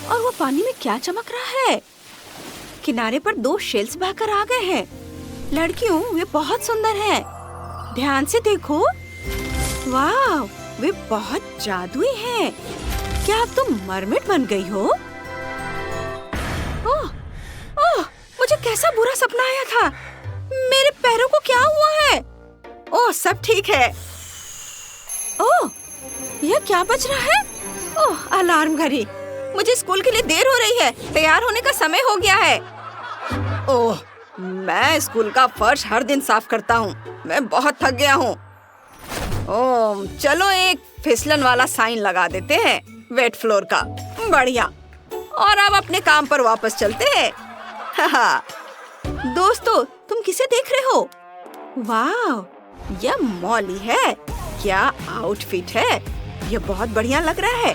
और वो पानी में क्या चमक रहा है? किनारे पर 2 शेल्स बहकर आ गए हैं। लड़कियों, वे बहुत सुंदर हैं। ध्यान से देखो। वाह, वे बहुत जादुई हैं। क्या अब तुम मरमेड बन गई हो? ओह, ओह, मुझे कैसा बुरा सपना आया था। मेरे पैरों को क्या हुआ है? ओह, सब ठीक है। ओह, यह क्या बज रहा है? ओह, अलार्म घड़ी। मुझे स्कूल के लिए देर हो रही है। तैयार होने का समय हो गया है। ओह, मैं स्कूल का फर्श हर दिन साफ करता हूँ। मैं बहुत थक गया हूँ। ओह, चलो एक फिसलन वाला साइन लगा देते हैं, वेट फ्लोर का। बढ़िया। और अब अपने काम पर वापस चलते हैं। दोस्तों, तुम किसे देख रहे हो? वाह, यह मॉली है। क्या आउटफिट है। यह बहुत बढ़िया लग रहा है।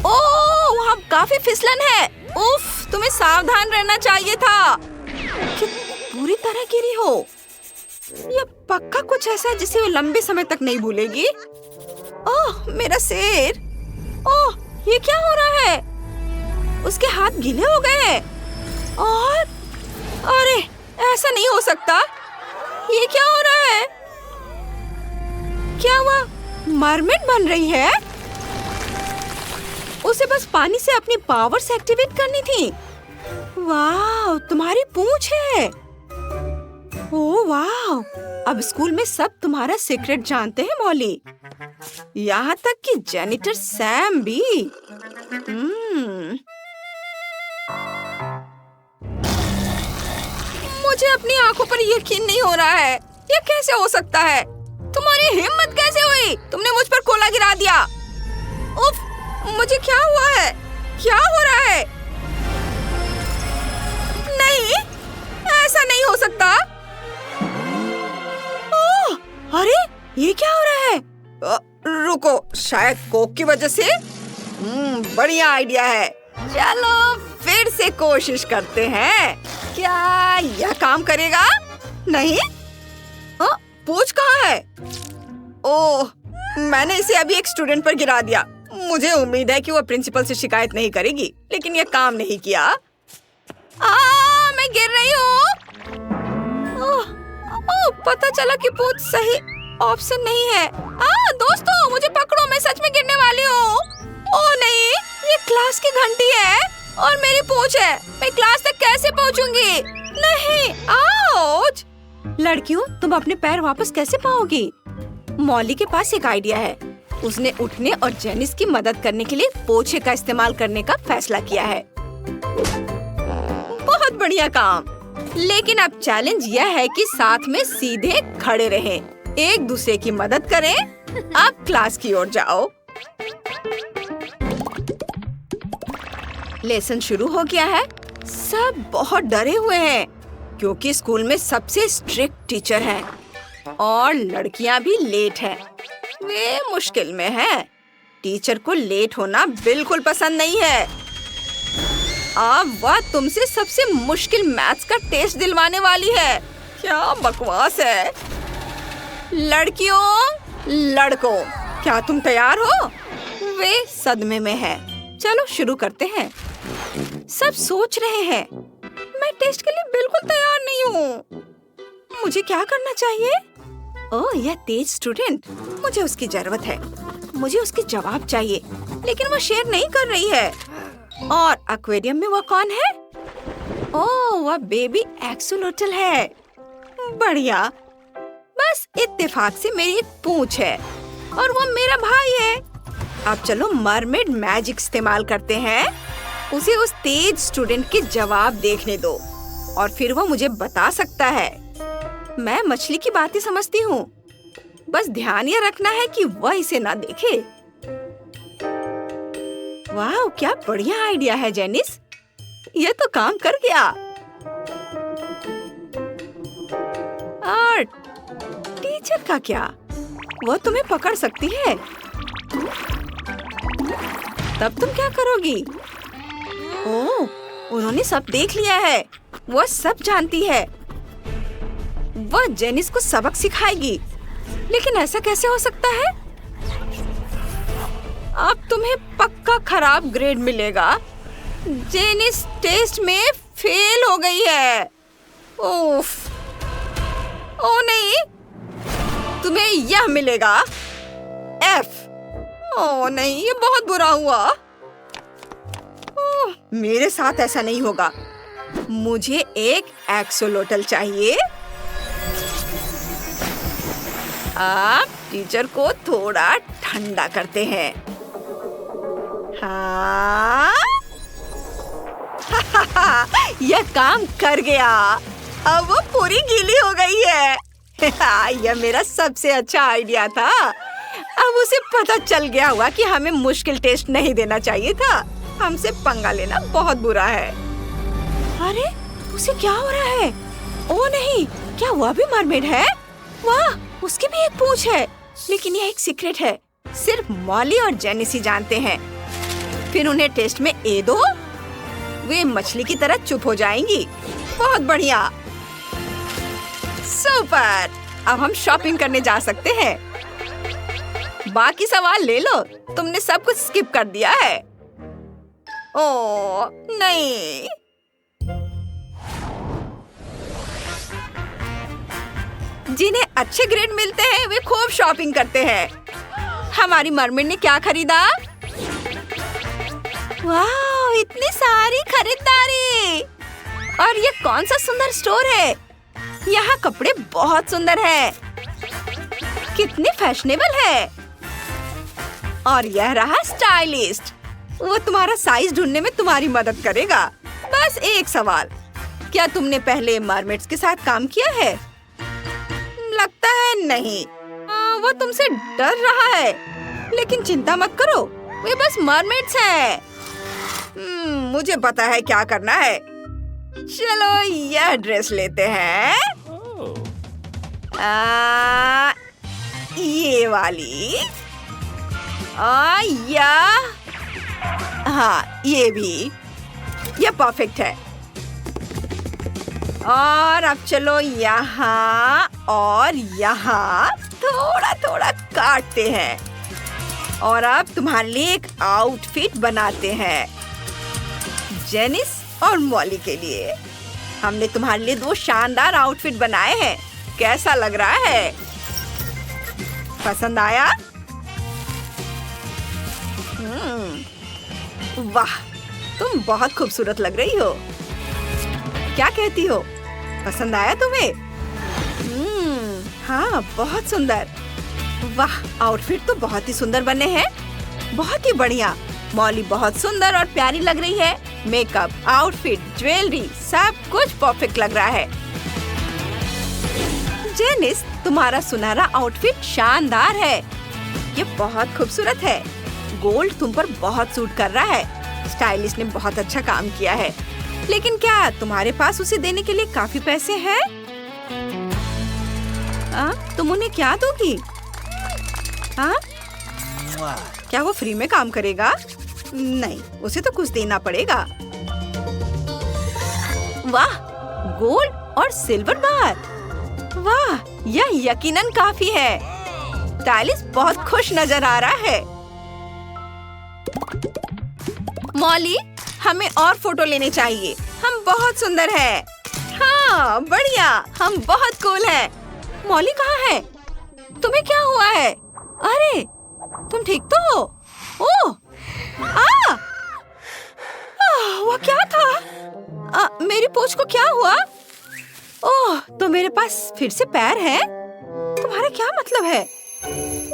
ओह, वहाँ काफी फिसलन है। उफ, तुम्हें सावधान रहना चाहिए था। पूरी तरह गिरी हो। यह पक्का कुछ ऐसा है जिसे वो लंबे समय तक नहीं भूलेगी। ओह, मेरा सिर। ओह, ये क्या हो रहा है? उसके हाथ गीले हो गए हैं। और अरे, ऐसा नहीं हो सकता। ये क्या हो रहा है? क्या वह मरमेड बन रही है? उसे बस पानी से अपनी पावर्स एक्टिवेट करनी थी। वाह, तुम्हारी पूंछ है। ओह वाह, अब स्कूल में सब तुम्हारा सीक्रेट जानते हैं मॉली। यहाँ तक कि जेनिटर सैम भी। मुझे अपनी आंखों पर यकीन नहीं हो रहा है। ये कैसे हो सकता है? तुम्हारी हिम्मत कैसे हुई? तुमने मुझ पर कोला गिरा दिया। उफ, मुझे क्या हुआ है? क्या हो रहा है? नहीं, ऐसा नहीं हो सकता। ओह, अरे, ये क्या हो रहा है? रुको, शायद कोक की वजह से। बढ़िया आइडिया है। चलो फिर से कोशिश करते हैं। क्या यह काम करेगा? नहीं। पूछ कहाँ है? ओह, मैंने इसे अभी एक स्टूडेंट पर गिरा दिया। मुझे उम्मीद है कि वो प्रिंसिपल से शिकायत नहीं करेगी, लेकिन यह काम नहीं किया। मैं गिर रही हूँ। ओह, पता चला कि पूछ सही ऑप्शन नहीं है। दोस्तों, मुझे पकड़ो, मैं सच में गिरने वाली हूँ। ओह नहीं, ये क्लास की घंटी है और मेरी पूछ है। मैं क्लास तक कैसे पहुँचूंगी? नहीं, आउच। लड़कियों, तुम अपने पैर वापस कैसे पाओगी? मॉली के पास एक आइडिया है। उसने उठने और जेनिस की मदद करने के लिए पोछे का इस्तेमाल करने का फैसला किया है। बहुत बढ़िया काम। लेकिन अब चैलेंज यह है कि साथ में सीधे खड़े रहें, एक दूसरे की मदद करें। अब क्लास की ओर जाओ। लेसन शुरू हो गया है। सब बहुत डरे हुए हैं क्योंकि स्कूल में सबसे स्ट्रिक्ट टीचर है और लड़कियां भी लेट हैं। वे मुश्किल में हैं। टीचर को लेट होना बिल्कुल पसंद नहीं है। अब वह तुमसे सबसे मुश्किल मैथ्स का टेस्ट दिलवाने वाली है। क्या बकवास है। लड़कियों, लड़कों, क्या तुम तैयार हो? वे सदमे में हैं। चलो शुरू करते हैं। सब सोच रहे हैं, मैं टेस्ट के लिए बिल्कुल तैयार नहीं हूँ। मुझे क्या करना चाहिए? ओह, यह तेज स्टूडेंट, मुझे उसकी जरूरत है। मुझे उसके जवाब चाहिए, लेकिन वो शेयर नहीं कर रही है। और एक्वेरियम में वो कौन है? ओह, वह बेबी एक्सोलोटल है। बढ़िया। बस इत्तेफाक से मेरी एक पूंछ है और वो मेरा भाई है। अब चलो मरमेड मैजिक इस्तेमाल करते हैं। उसे उस तेज स्टूडेंट के जवाब देखने दो और फिर वो मुझे बता सकता है। मैं मछली की बातें समझती हूँ। बस ध्यान ये रखना है कि वह इसे ना देखे। वाह, क्या बढ़िया आइडिया है जेनिस। ये तो काम कर गया। और टीचर का क्या? वह तुम्हें पकड़ सकती है। तब तुम क्या करोगी? ओह, उन्होंने सब देख लिया है। वह सब जानती है। वह जेनिस को सबक सिखाएगी। लेकिन ऐसा कैसे हो सकता है? अब तुम्हें पक्का खराब ग्रेड मिलेगा। जेनिस टेस्ट में फेल हो गई है। उफ, ओ नहीं, तुम्हें यह मिलेगा, F। ओ नहीं, ये बहुत बुरा हुआ। ओह, मेरे साथ ऐसा नहीं होगा। मुझे एक एक्सोलोटल चाहिए। अब टीचर को थोड़ा ठंडा करते हैं। हाँ यह काम कर गया। अब वो पूरी गीली हो गई है। यह मेरा सबसे अच्छा आइडिया था। अब उसे पता चल गया होगा कि हमें मुश्किल टेस्ट नहीं देना चाहिए था। हमसे पंगा लेना बहुत बुरा है। अरे, उसे क्या हो रहा है? ओ नहीं, क्या वह भी मरमेड है? वाह, उसकी भी एक पूंछ है। लेकिन यह एक सीक्रेट है, सिर्फ मॉली और जेनिस ही जानते हैं। फिर उन्हें टेस्ट में ए दो, वे मछली की तरह चुप हो जाएंगी। बहुत बढ़िया, सुपर। अब हम शॉपिंग करने जा सकते हैं। बाकी सवाल ले लो, तुमने सब कुछ स्किप कर दिया है। ओह नहीं, जिन्हें अच्छे ग्रेड मिलते हैं वे खूब शॉपिंग करते हैं। हमारी मरमेड ने क्या खरीदा? वाह, इतनी सारी खरीदारी! और ये कौन सा सुंदर स्टोर है? यहाँ कपड़े बहुत सुंदर हैं। कितने फैशनेबल है। और यह रहा स्टाइलिस्ट, वो तुम्हारा साइज ढूंढने में तुम्हारी मदद करेगा। बस एक सवाल, क्या तुमने पहले मरमेड्स के साथ काम किया है? लगता है नहीं। वो तुमसे डर रहा है, लेकिन चिंता मत करो, वे बस मरमेड्स हैं। मुझे पता है क्या करना है। चलो यह ड्रेस लेते हैं। ये वाली, या हाँ, ये भी, ये परफेक्ट है। और अब चलो यहाँ और यहाँ थोड़ा थोड़ा काटते हैं। और अब तुम्हारे लिए एक आउटफिट बनाते हैं। जेनिस और मॉली के लिए हमने तुम्हारे लिए 2 शानदार आउटफिट बनाए हैं। कैसा लग रहा है? पसंद आया? वाह, तुम बहुत खूबसूरत लग रही हो। क्या कहती हो? पसंद आया तुम्हें? हाँ, बहुत सुंदर। वाह, आउटफिट तो बहुत ही सुंदर बने हैं। बहुत ही बढ़िया। मॉली बहुत सुंदर और प्यारी लग रही है। मेकअप, आउटफिट, ज्वेलरी, सब कुछ परफेक्ट लग रहा है। जेनिस, तुम्हारा सुनहरा आउटफिट शानदार है। ये बहुत खूबसूरत है। गोल्ड तुम पर बहुत सूट कर रहा है। स्टाइलिस्ट ने बहुत अच्छा काम किया है। लेकिन क्या तुम्हारे पास उसे देने के लिए काफी पैसे हैं? तुम उन्हें क्या दोगी? क्या वो फ्री में काम करेगा? नहीं, उसे तो कुछ देना पड़ेगा। वाह, गोल्ड और सिल्वर बार। वाह, यह यकीनन काफी है। स्टाइलिस्ट बहुत खुश नजर आ रहा है। मॉली, हमें और फोटो लेने चाहिए। हम बहुत सुंदर हैं। हाँ, बढ़िया, हम बहुत कूल हैं। मॉली कहाँ है? तुम्हें क्या हुआ है? अरे, तुम ठीक तो हो? ओह, वह क्या था? मेरी पूंछ को क्या हुआ? ओह, तो मेरे पास फिर से पैर हैं? तुम्हारा क्या मतलब है?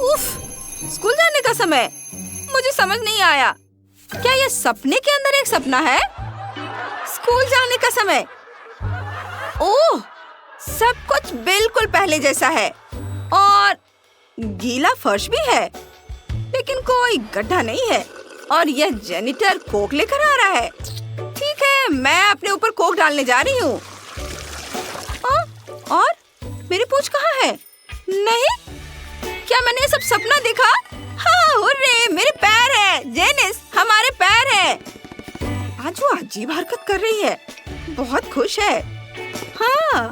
उफ, स्कूल जाने का समय। मुझे समझ नहीं आया। क्या यह सपने के अंदर एक सपना है? स्कूल जाने का समय। ओह, सब कुछ बिल्कुल पहले जैसा है। और गीला फर्श भी है, लेकिन कोई गड्ढा नहीं है। और यह जेनिटर कोक लेकर आ रहा है। ठीक है, मैं अपने ऊपर कोक डालने जा रही हूँ। और मेरी पूंछ कहाँ है? नहीं, क्या मैंने ये सब सपना देखा? हाँ, हुर्रे, मेरे पैर हैं। जेनिस, हमारे पैर हैं। आज वो अजीब हरकत कर रही है, बहुत खुश है। हाँ,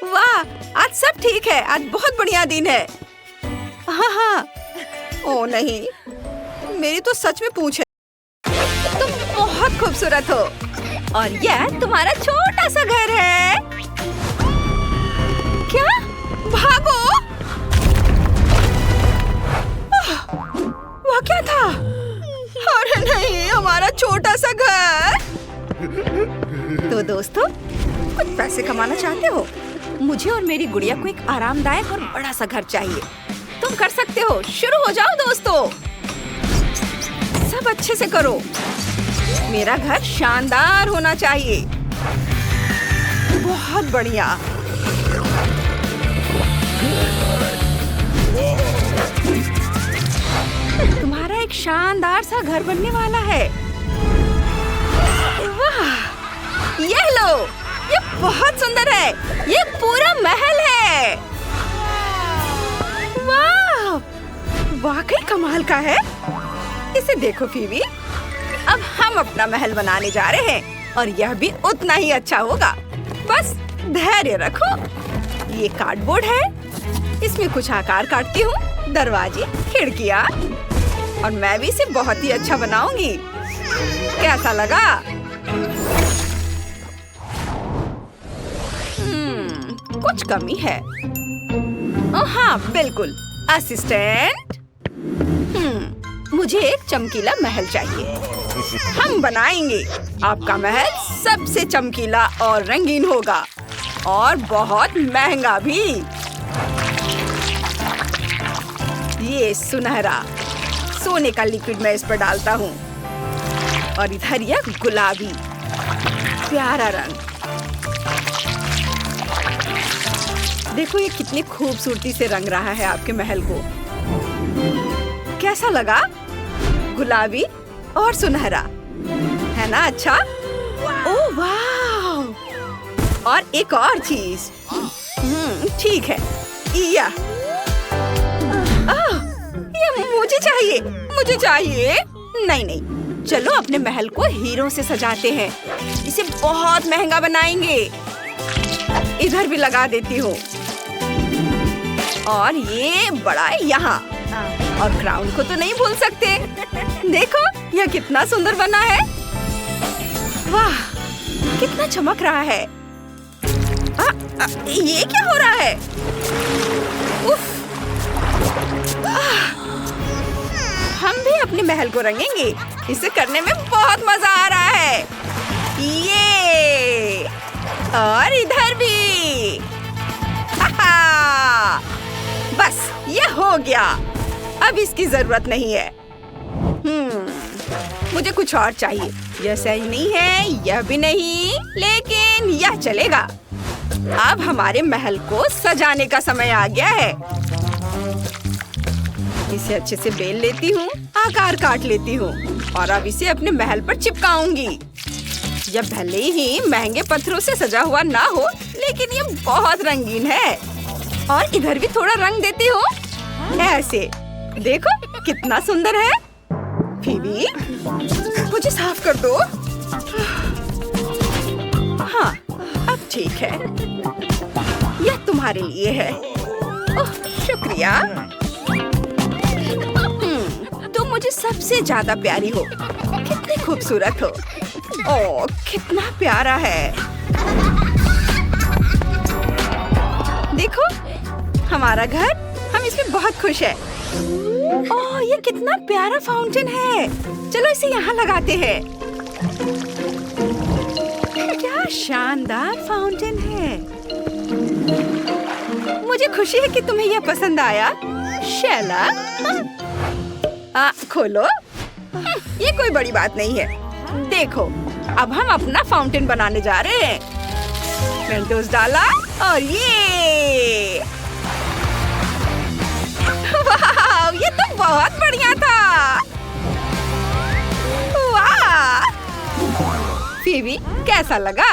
वाह, आज सब ठीक है। आज बहुत बढ़िया दिन है। हाँ, ओ नहीं, मेरी तो सच में पूंछ है। तुम बहुत खूबसूरत हो और यह तुम्हारा छोटा सा घर है। क्या? भागो! वह क्या था? अरे नहीं, हमारा छोटा सा घर। तो दोस्तों, कुछ पैसे कमाना चाहते हो? मुझे और मेरी गुड़िया को एक आरामदायक और बड़ा सा घर चाहिए। तुम कर सकते हो। शुरू हो जाओ दोस्तों। सब अच्छे से करो। मेरा घर शानदार होना चाहिए। बहुत बढ़िया। तुम्हारा एक शानदार सा घर बनने वाला है। वाह! ये लो, ये बहुत सुंदर है। ये पूरा महल है। वाह! वाकई कमाल का है। इसे देखो फीबी। अब हम अपना महल बनाने जा रहे हैं और यह भी उतना ही अच्छा होगा। बस धैर्य रखो। ये कार्डबोर्ड है। इसमें कुछ आकार काटती हूँ, दरवाजे, खिड़कियाँ, और मैं भी इसे बहुत ही अच्छा बनाऊंगी। कैसा लगा? कुछ कमी है। हाँ बिल्कुल। असिस्टेंट, मुझे एक चमकीला महल चाहिए। हम बनाएंगे। आपका महल सबसे चमकीला और रंगीन होगा और बहुत महंगा भी। ये सुनहरा सोने का लिक्विड मैं इस पर डालता हूँ और इधर यह गुलाबी प्यारा रंग। देखो ये कितनी खूबसूरती से रंग रहा है आपके महल को। कैसा लगा? गुलाबी और सुनहरा, है ना? अच्छा। ओह वाह! और एक और चीज। ठीक है। ये मुझे चाहिए। मुझे चाहिए। नहीं नहीं, चलो अपने महल को हीरों से सजाते हैं। इसे बहुत महंगा बनाएंगे। इधर भी लगा देती हूँ और ये बड़ा यहाँ, और क्राउन को तो नहीं भूल सकते। देखो यह कितना सुंदर बना है। वाह, कितना चमक रहा है। ये क्या हो रहा है? उफ! हम भी अपने महल को रंगेंगे। इसे करने में बहुत मजा आ रहा है। ये और इधर भी। बस ये हो गया। अब इसकी जरूरत नहीं है। मुझे कुछ और चाहिए। यह सही नहीं है, यह भी नहीं, लेकिन यह चलेगा। अब हमारे महल को सजाने का समय आ गया है। इसे अच्छे से बेल लेती हूँ, आकार काट लेती हूँ और अब इसे अपने महल पर चिपकाऊंगी। यह भले ही महंगे पत्थरों से सजा हुआ ना हो, लेकिन ये बहुत रंगीन है। और इधर भी थोड़ा रंग देती हूँ। ऐसे देखो कितना सुंदर है। फीबी, मुझे साफ कर दो। हाँ, अब ठीक है। यह तुम्हारे लिए है। ओह, शुक्रिया। तुम मुझे सबसे ज्यादा प्यारी हो। कितनी खूबसूरत हो। ओह, कितना प्यारा है। देखो हमारा घर, हम इसमें बहुत खुश है। ओह, ये कितना प्यारा फाउंटेन है। चलो इसे यहाँ लगाते हैं। क्या शानदार फाउंटेन है। मुझे खुशी है कि तुम्हें यह पसंद आया। शैला, खोलो। ये कोई बड़ी बात नहीं है। देखो, अब हम अपना फाउंटेन बनाने जा रहे हैं। मेंटोस डाला और ये वाह, ये तो बहुत बढ़िया था। वाह फीबी, कैसा लगा?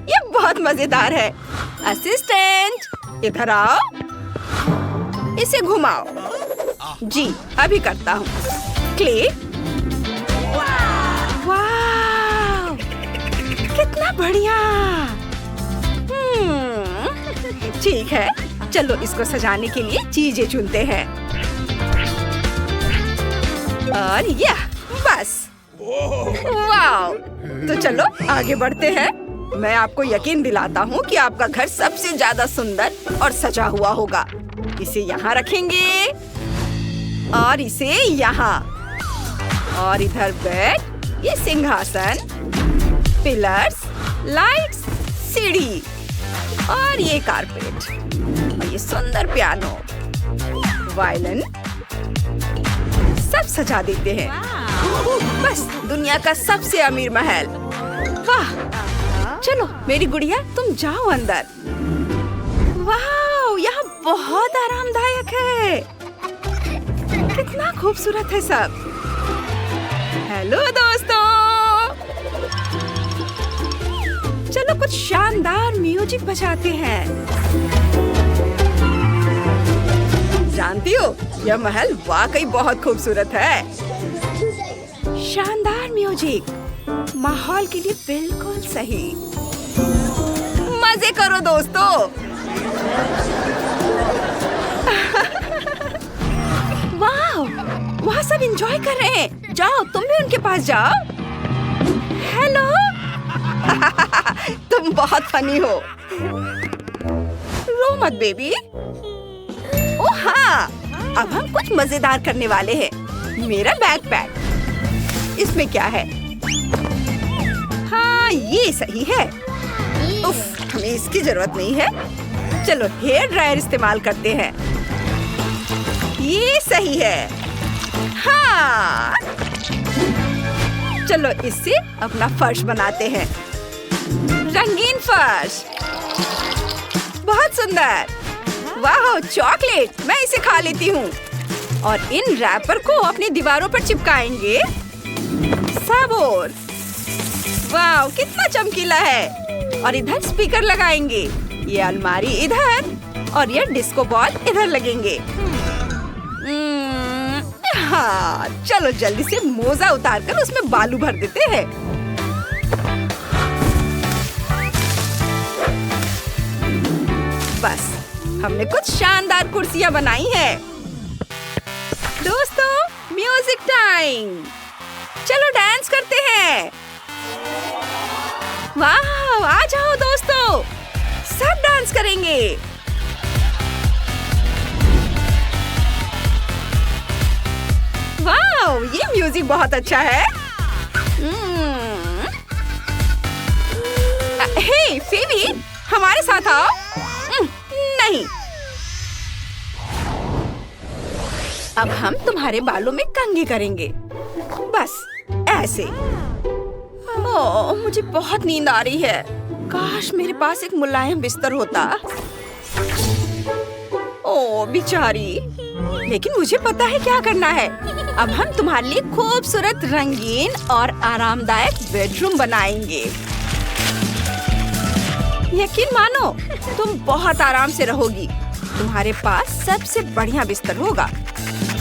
ये बहुत मजेदार है। असिस्टेंट, इधर आओ। इसे घुमाओ। जी, अभी करता हूँ। क्लिक। वाह, कितना बढ़िया। ठीक है, चलो इसको सजाने के लिए चीजें चुनते हैं। और यह बस। वाह! तो चलो आगे बढ़ते हैं। मैं आपको यकीन दिलाता हूँ कि आपका घर सबसे ज्यादा सुंदर और सजा हुआ होगा। इसे यहाँ रखेंगे और इसे यहाँ, और इधर बेड, ये सिंहासन, पिलर्स, लाइट्स, सीढ़ी और ये कारपेट और ये सुंदर पियानो, वायलिन, सब सजा देते हैं। बस दुनिया का सबसे अमीर महल। वाह! चलो मेरी गुड़िया, तुम जाओ अंदर। वाह! यहाँ बहुत आरामदायक है। कितना खूबसूरत है सब। हेलो दोस्तों, चलो कुछ शानदार म्यूजिक बजाते हैं। जानती हो, यह महल वाकई बहुत खूबसूरत है। शानदार म्यूजिक, माहौल के लिए बिल्कुल सही। मजे करो दोस्तों। वाह! वहाँ सब एंजॉय कर रहे हैं। जाओ तुम भी उनके पास जाओ। हेलो। तुम बहुत फनी हो। रो मत बेबी। ओह हाँ, अब हम कुछ मजेदार करने वाले हैं। मेरा बैकपैक, इसमें क्या है? हाँ ये सही है। उफ, हमें इसकी जरूरत नहीं है। चलो हेयर ड्रायर इस्तेमाल करते हैं। ये सही है। हाँ, चलो इससे अपना फर्श बनाते हैं। रंगीन फर्श, बहुत सुंदर। वाह, चॉकलेट, मैं इसे खा लेती हूँ। और इन रैपर को अपनी दीवारों पर चिपकाएंगे। सब और वाह, कितना चमकीला है। और इधर स्पीकर लगाएंगे। ये अलमारी इधर और ये डिस्को बॉल इधर लगेंगे। हाँ, चलो जल्दी से मोजा उतारकर उसमें बालू भर देते हैं। बस हमने कुछ शानदार कुर्सियां बनाई हैं। दोस्तों, म्यूजिक टाइम। चलो डांस करते हैं। वाह, आ जाओ दोस्तों, सब डांस करेंगे। वाह, ये म्यूजिक बहुत अच्छा है। हे फेबी, हमारे साथ आओ। नहीं, अब हम तुम्हारे बालों में कंघी करेंगे। बस ऐसे। ओह, मुझे बहुत नींद आ रही है। काश मेरे पास एक मुलायम बिस्तर होता। ओह बेचारी, लेकिन मुझे पता है क्या करना है। अब हम तुम्हारे लिए खूबसूरत, रंगीन और आरामदायक बेडरूम बनाएंगे। यकीन मानो, तुम बहुत आराम से रहोगी। तुम्हारे पास सबसे बढ़िया बिस्तर होगा।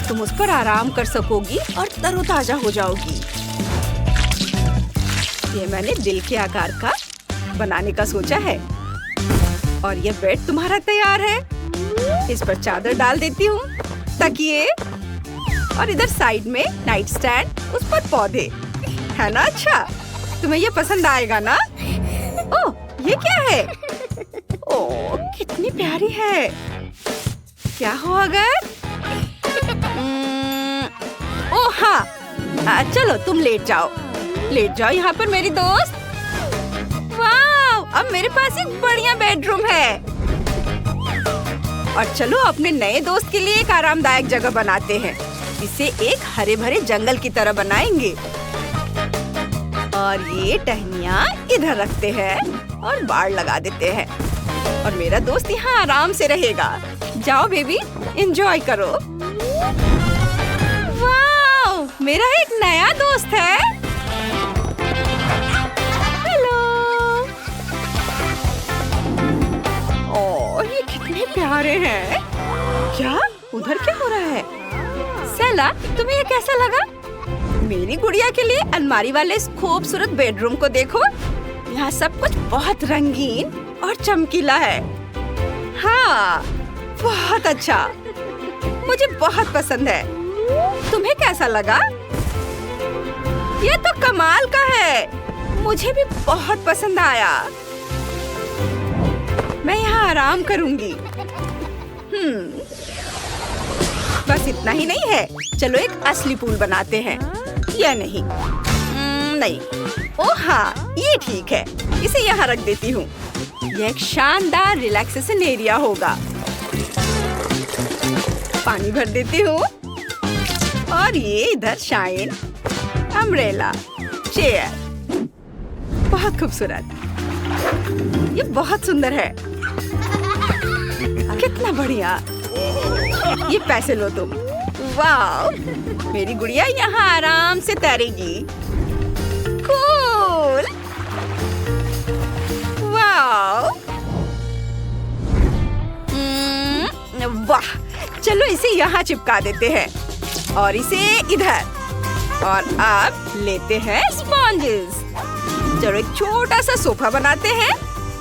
तुम उस पर आराम कर सकोगी और तरोताजा हो जाओगी। ये मैंने दिल के आकार का बनाने का सोचा है। और ये बेड तुम्हारा तैयार है। इस पर चादर डाल देती हूँ, तकिए, और इधर साइड में नाइट स्टैंड, उस पर पौधे। है ना अच्छा? तुम्हें ये पसंद आएगा ना? ओह, ये क्या है? ओह, कितनी प्यारी है। क्या हो अगर? ओह हाँ, चलो तुम लेट जाओ। लेट जाओ यहाँ पर मेरी दोस्त। वाह, अब मेरे पास एक बढ़िया बेडरूम है। और चलो अपने नए दोस्त के लिए एक आरामदायक जगह बनाते हैं। इसे एक हरे भरे जंगल की तरह बनाएंगे। और ये टहनियाँ इधर रखते हैं और बाड़ लगा देते हैं। और मेरा दोस्त यहाँ आराम से रहेगा। जाओ बेबी, एंजॉय करो। वाह, मेरा एक नया दोस्त है। हेलो। ओह, ये कितने प्यारे हैं। क्या? उधर क्या हो रहा है? सेला, तुम्हें ये कैसा लगा? मेरी गुड़िया के लिए अलमारी वाले इस खूबसूरत बेडरूम को देखो। यहाँ सब कुछ बहुत रंगीन और चमकीला है। हाँ, बहुत अच्छा। मुझे बहुत पसंद है। तुम्हें कैसा लगा? ये तो कमाल का है, मुझे भी बहुत पसंद आया। मैं यहाँ आराम करूंगी। बस इतना ही नहीं है, चलो एक असली पूल बनाते हैं। या नहीं, नहीं, ओ हाँ, ये ठीक है, इसे यहाँ रख देती हूँ। ये एक शानदार रिलैक्सेशन एरिया होगा। पानी भर देती हूँ और ये इधर शाइन, अम्ब्रेला, चेयर। बहुत खूबसूरत, ये बहुत सुंदर है। कितना बढ़िया। ये पैसे लो तुम। वाह, मेरी गुड़िया यहाँ आराम से तैरेगी। कूल। वाह, वाह, चलो इसे यहाँ चिपका देते हैं और इसे इधर। और अब लेते हैं स्पॉन्जेस। चलो एक छोटा सा सोफा बनाते हैं।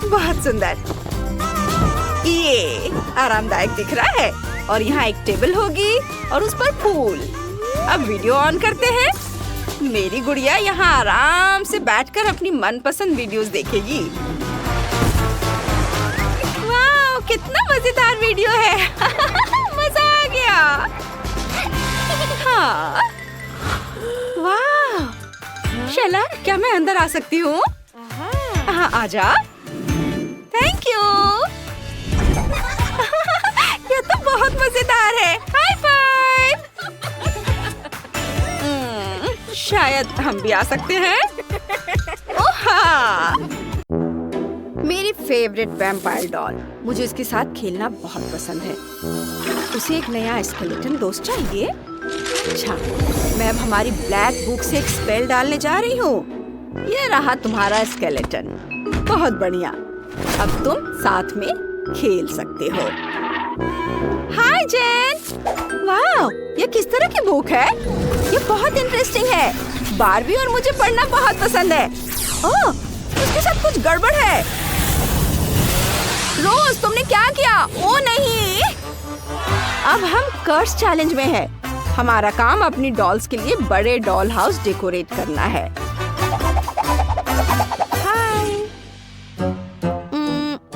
बहुत सुंदर, ये आरामदायक दिख रहा है। और यहाँ एक टेबल होगी और उस पर फूल। अब वीडियो ऑन करते हैं। मेरी गुड़िया यहाँ आराम से बैठकर अपनी मनपसंद वीडियोस देखेगी। वाह, कितना मजेदार वीडियो है। मजा आ गया। हाँ, वाह, शैला, क्या मैं अंदर आ सकती हूँ? हाँ, आजा। Thank you. ये तो बहुत मजेदार है। High five. शायद हम भी आ सकते हैं। ओह हाँ, मेरी फेवरेट वैम्पायर डॉल। मुझे इसके साथ खेलना बहुत पसंद है। उसे एक नया स्केलेटन दोस्त चाहिए। अच्छा, मैं अब हमारी ब्लैक बुक से एक स्पेल डालने जा रही हूँ। ये रहा तुम्हारा स्केलेटन। बहुत बढ़िया, अब तुम साथ में खेल सकते हो। हाय जेन। वाह, ये किस तरह की बुक है? ये बहुत इंटरेस्टिंग है। बारबी और मुझे पढ़ना बहुत पसंद है। ओह, इसके साथ कुछ गड़बड़ है। रोज, तुमने क्या किया? ओ नहीं, अब हम कर्स चैलेंज में हैं। हमारा काम अपनी डॉल्स के लिए बड़े डॉल हाउस डेकोरेट करना है। हाय।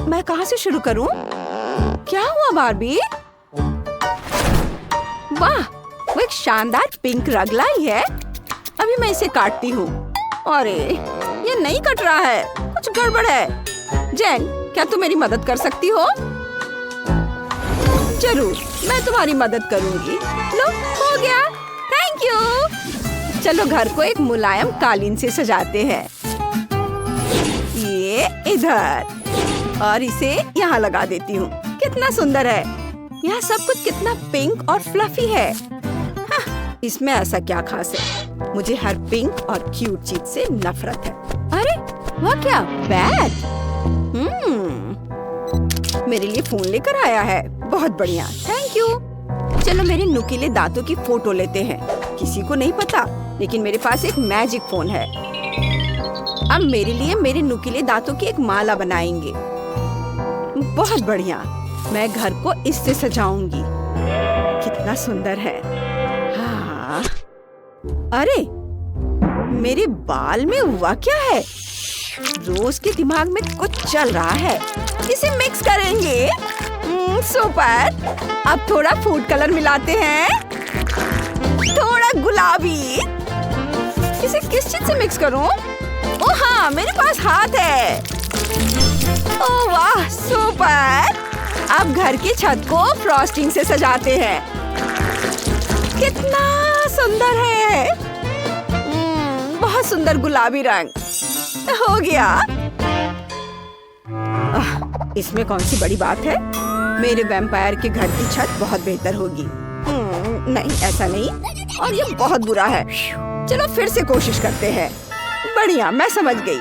मैं कहाँ से शुरू करूँ? क्या हुआ बारबी? वाह, वो एक शानदार पिंक रग लाई है। अभी मैं इसे काटती हूँ। अरे, ये नहीं कट रहा है, कुछ गड़बड़ है। जेन, क्या तुम मेरी मदद कर सकती हो? जरूर, मैं तुम्हारी मदद करूँगी। लो, हो गया। Thank you. चलो घर को एक मुलायम कालीन से सजाते हैं। ये इधर और इसे यहाँ लगा देती हूँ। कितना सुंदर है। यहाँ सब कुछ कितना पिंक और फ्लफी है। हाँ, इसमें ऐसा क्या खास है? मुझे हर पिंक और क्यूट चीज से नफरत है। अरे, वह क्या? बैग? मेरे लिए फोन लेकर आया है। बहुत बढ़िया, थैंक यू। चलो मेरे नुकीले दांतों की फोटो लेते हैं। किसी को नहीं पता, लेकिन मेरे पास एक मैजिक फोन है। अब मेरे लिए मेरे नुकीले दांतों की एक माला बनाएंगे। बहुत बढ़िया, मैं घर को इससे सजाऊंगी। कितना सुंदर है। हाँ, अरे, मेरे बाल में हुआ क्या है? रोज के दिमाग में कुछ चल रहा है। इसे मिक्स करेंगे। सुपर। अब थोड़ा फूड कलर मिलाते हैं, थोड़ा गुलाबी। इसे किस चीज से मिक्स करूं? ओह हाँ, मेरे पास हाथ है। ओह वाह, सुपर। अब घर की छत को फ्रॉस्टिंग से सजाते हैं। कितना सुंदर है। बहुत सुंदर गुलाबी रंग। हो गया। इसमें कौन सी बड़ी बात है? मेरे वैम्पायर के घर की छत बहुत बेहतर होगी। नहीं, ऐसा नहीं। और ये बहुत बुरा है। चलो फिर से कोशिश करते हैं। बढ़िया, मैं समझ गई।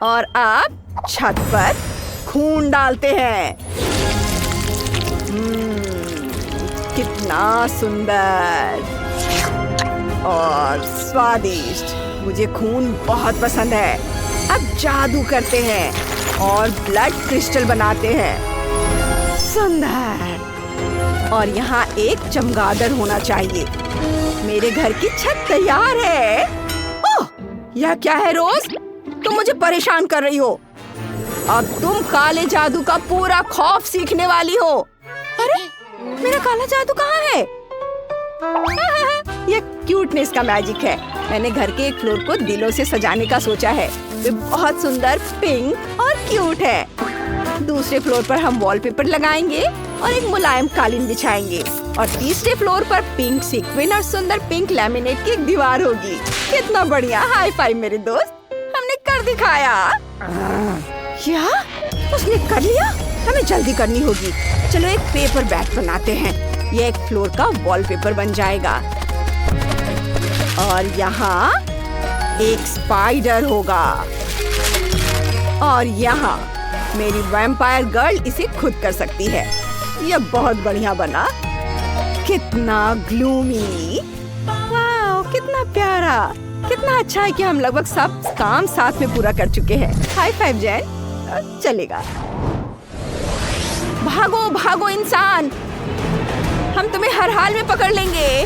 और अब छत पर खून डालते हैं। कितना सुंदर और स्वादिष्ट। मुझे खून बहुत पसंद है। अब जादू करते हैं और ब्लड क्रिस्टल बनाते हैं। सुंदर। और यहाँ एक चमगादड़ होना चाहिए। मेरे घर की छत तैयार है। ओह, यह क्या है रोज? तुम मुझे परेशान कर रही हो। अब तुम काले जादू का पूरा खौफ सीखने वाली हो। अरे मेरा काला जादू कहाँ है? ये क्यूटनेस का मैजिक है। मैंने घर के एक फ्लोर को दिलों से सजाने का सोचा है। वे बहुत सुंदर, पिंक और क्यूट है। दूसरे फ्लोर पर हम वॉलपेपर लगाएंगे और एक मुलायम कालीन बिछाएंगे। और तीसरे फ्लोर पर पिंक सीक्वेंस और सुंदर पिंक लैमिनेट की एक दीवार होगी। कितना बढ़िया। हाई फाइव मेरे दोस्त, हमने कर दिखाया। क्या उसने कर लिया? हमें जल्दी करनी होगी। चलो एक पेपर बैग बनाते हैं। ये एक फ्लोर का वॉलपेपर बन जाएगा। और यहाँ एक स्पाइडर होगा। और यहाँ मेरी वैम्पायर गर्ल इसे खुद कर सकती है। यह बहुत बढ़िया बना। कितना ग्लूमी। वाह, कितना प्यारा। कितना अच्छा है कि हम लगभग सब काम साथ में पूरा कर चुके हैं। High five Jain. चलेगा। भागो भागो इंसान, हम तुम्हें हर हाल में पकड़ लेंगे।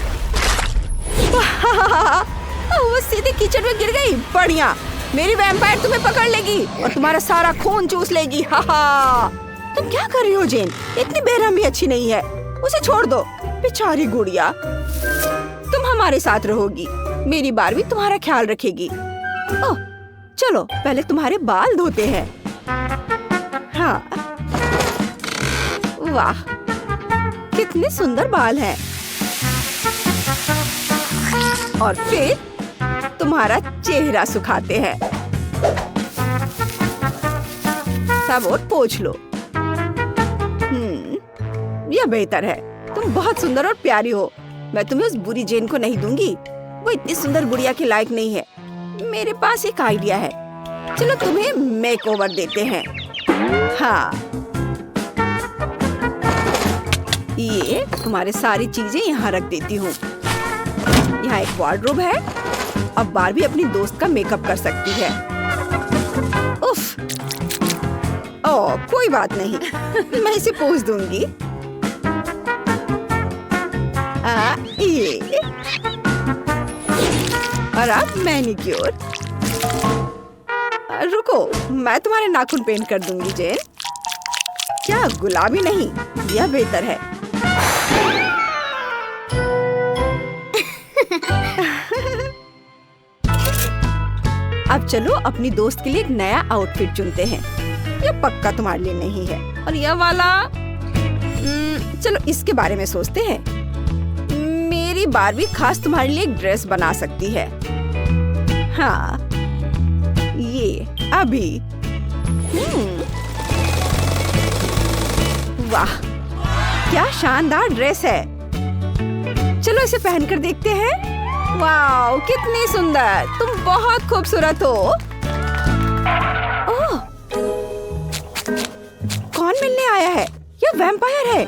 वो सीधे कीचड़ में गिर गई। बढ़िया, मेरी वैम्पायर तुम्हें पकड़ लेगी और तुम्हारा सारा खून चूस लेगी। तुम क्या कर रही हो जेन? इतनी बेरहम भी अच्छी नहीं है। उसे छोड़ दो। बेचारी गुड़िया, तुम हमारे साथ रहोगी। मेरी बारबी तुम्हारा ख्याल रखेगी। ओह, चलो पहले तुम्हारे बाल धोते हैं। हाँ, वाह कितने सुंदर बाल हैं। और फिर तुम्हारा चेहरा सुखाते हैं। सब और पोंछ लो। यह बेहतर है। तुम बहुत सुंदर और प्यारी हो। मैं तुम्हें उस बुरी जेन को नहीं दूंगी। वो इतनी सुंदर गुड़िया के लायक नहीं है। मेरे पास एक आइडिया है। चलो तुम्हें मेकओवर देते हैं। हाँ, ये तुम्हारे सारी चीजें यहाँ रख देती हूँ। यहाँ एक वार्डरोब है। अब बारबी अपनी दोस्त का मेकअप कर सकती है। उफ, ओह कोई बात नहीं, मैं इसे पोंछ दूंगी। ये और अब मैनिक्योर। रुको, मैं तुम्हारे नाखून पेंट कर दूंगी जेन। क्या गुलाबी नहीं, यह बेहतर है। अब चलो अपनी दोस्त के लिए एक नया आउटफिट चुनते हैं। यह पक्का तुम्हारे लिए नहीं है। और यह वाला, चलो इसके बारे में सोचते हैं। मेरी बारबी खास तुम्हारे लिए एक ड्रेस बना सकती है। हाँ, ये अभी। वाह, क्या शानदार ड्रेस है। चलो इसे पहनकर देखते हैं। वाह, कितनी सुंदर। तुम बहुत खूबसूरत हो। ओह, कौन मिलने आया है? यह वैम्पायर है।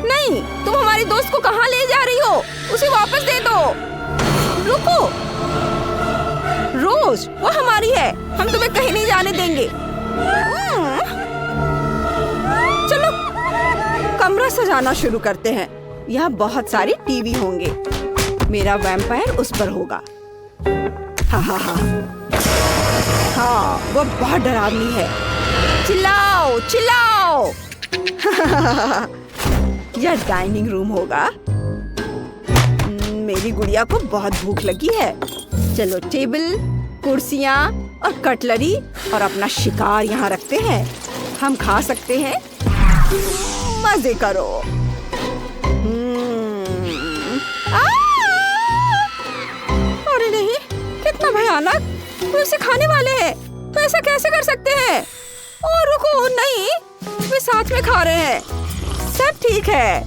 नहीं, तुम हमारी दोस्त को कहाँ ले जा रही हो? उसे वापस दे दो। रुको रोज, वो हमारी है। हम तुम्हें कहीं नहीं जाने देंगे। चलो कमरा सजाना शुरू करते हैं। यहाँ बहुत सारे टीवी होंगे। मेरा वैम्पायर उस पर होगा। हाँ, वो बहुत डरावनी है। चिल्लाओ चिल्लाओ। यह डाइनिंग रूम होगा। मेरी गुड़िया को बहुत भूख लगी है। चलो टेबल, कुर्सियाँ और कटलरी और अपना शिकार यहाँ रखते हैं। हम खा सकते हैं। मजे करो। अरे नहीं, कितना भयानक। वो इसे खाने वाले हैं। तो ऐसा कैसे कर सकते हैं? और रुको, नहीं, वे साथ में खा रहे हैं। सब ठीक है,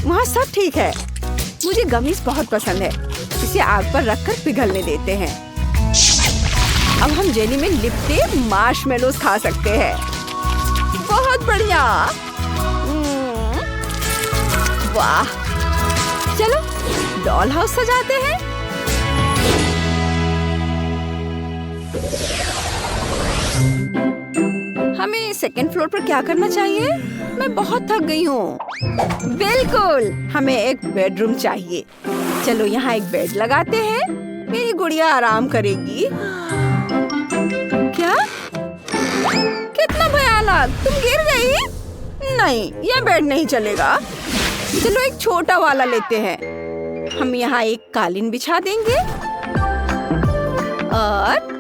वहाँ सब ठीक है। मुझे गमीज बहुत पसंद है। इसे आग पर रखकर पिघलने देते हैं। अब हम जेली में लिपटे मार्शमेलोज खा सकते हैं। बहुत बढ़िया। वाह, चलो डॉल हाउस सजाते हैं। हमें सेकंड फ्लोर पर क्या करना चाहिए? मैं बहुत थक गई हूँ। बिल्कुल, हमें एक बेडरूम चाहिए। चलो यहाँ एक बेड लगाते हैं। मेरी गुड़िया आराम करेगी। क्या? कितना भयानक, तुम गिर गई? नहीं, यह बेड नहीं चलेगा। चलो एक छोटा वाला लेते हैं। हम यहाँ एक कालीन बिछा देंगे और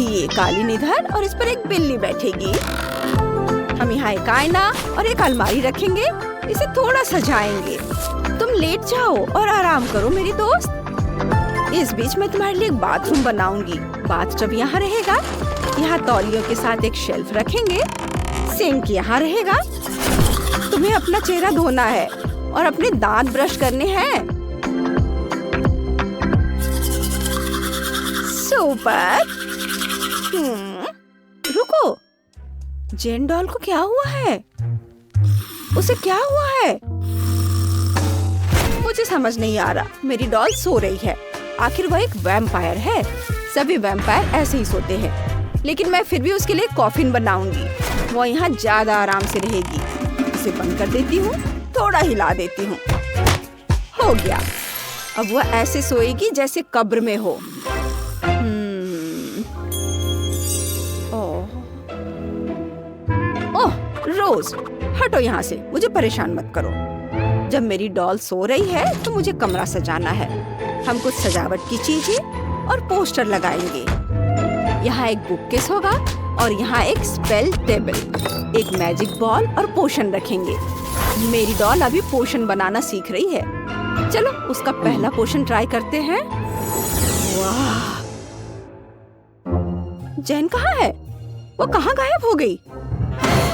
ये कालीन इधर और इस पर एक बिल्ली बैठेगी। हम यहाँ एक आईना और एक अलमारी रखेंगे, इसे थोड़ा सजाएंगे। तुम लेट जाओ और आराम करो मेरी दोस्त। इस बीच मैं तुम्हारे लिए एक बाथरूम बनाऊंगी। बाथटब यहाँ रहेगा, यहाँ तौलियों के साथ एक शेल्फ रखेंगे, सिंक यहाँ रहेगा। तुम्हें अपना चेहरा धोना है और अपने दांत ब्रश करने हैं। सुपर। रुको, जेन डॉल को क्या हुआ है? उसे क्या हुआ है? मुझे समझ नहीं आ रहा। मेरी डॉल सो रही है। आखिर वह एक वैम्पायर है। सभी वैम्पायर ऐसे ही सोते हैं, लेकिन मैं फिर भी उसके लिए कॉफिन बनाऊंगी। वो यहाँ ज्यादा आराम से रहेगी। इसे बंद कर देती हूँ, थोड़ा हिला देती हूँ। हो गया। अब वह ऐसे सोएगी जैसे कब्र में हो। ओह, रोज, हटो यहाँ से, मुझे परेशान मत करो। जब मेरी डॉल सो रही है तो मुझे कमरा सजाना है। हम कुछ सजावट की चीजें और पोस्टर लगाएंगे। यहाँ एक बुककेस होगा और यहाँ एक स्पेल टेबल, एक मैजिक बॉल और पोशन रखेंगे। मेरी डॉल अभी पोशन बनाना सीख रही है। चलो उसका पहला पोशन ट्राई करते हैं। वाह! जैन कहाँ है? वो कहाँ गायब हो गई?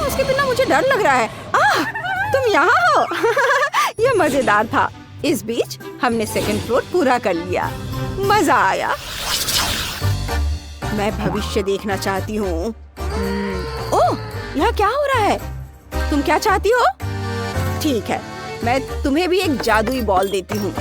उसके बिना मुझे डर लग रहा है। तुम यहाँ हो? यह मजेदार था। इस बीच हमने सेकंड फ्लोर पूरा कर लिया। मजा आया। मैं भविष्य देखना चाहती हूँ। ओह, यहाँ क्या हो रहा है? तुम क्या चाहती हो? ठीक है, मैं तुम्हें भी एक जादुई बॉल देती हूँ।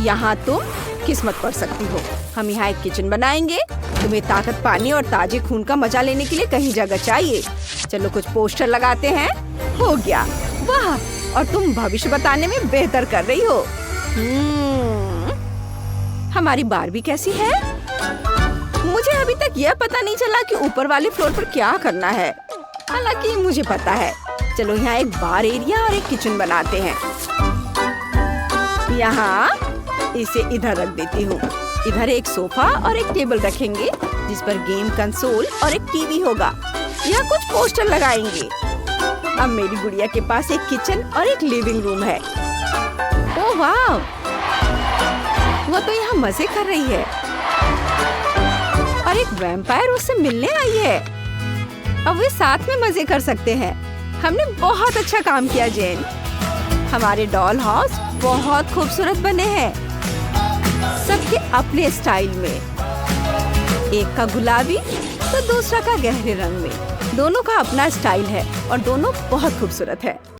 यहाँ तुम किस्मत पढ़ सकती हो। हम यहाँ एक किचन बनाएंगे। तुम्हें ताकत पाने और ताजे खून का मजा लेने के लिए कहीं जगह चाहिए। चलो कुछ पोस्टर लगाते हैं। हो गया। वाह! और तुम भविष्य बताने में बेहतर कर रही हो। हमारी बारबी कैसी है? मुझे अभी तक यह पता नहीं चला कि ऊपर वाले फ्लोर पर क्या करना है। हालांकि मुझे पता है। चलो यहाँ एक बार एरिया और एक किचन बनाते हैं। यहाँ इसे इधर रख देती हूँ। इधर एक सोफा और एक टेबल रखेंगे जिस पर गेम कंसोल और एक टीवी होगा। यहाँ कुछ पोस्टर लगाएंगे। अब मेरी गुड़िया के पास एक किचन और एक लिविंग रूम है। ओह वाह! वो तो यहाँ मजे कर रही है और एक वैम्पायर उससे मिलने आई है। अब वे साथ में मजे कर सकते हैं। हमने बहुत अच्छा काम किया जेन। हमारे डॉल हाउस बहुत खूबसूरत बने हैं, सबके अपने स्टाइल में। एक का गुलाबी तो दूसरा का गहरे रंग में। दोनों का अपना स्टाइल है और दोनों बहुत खूबसूरत है।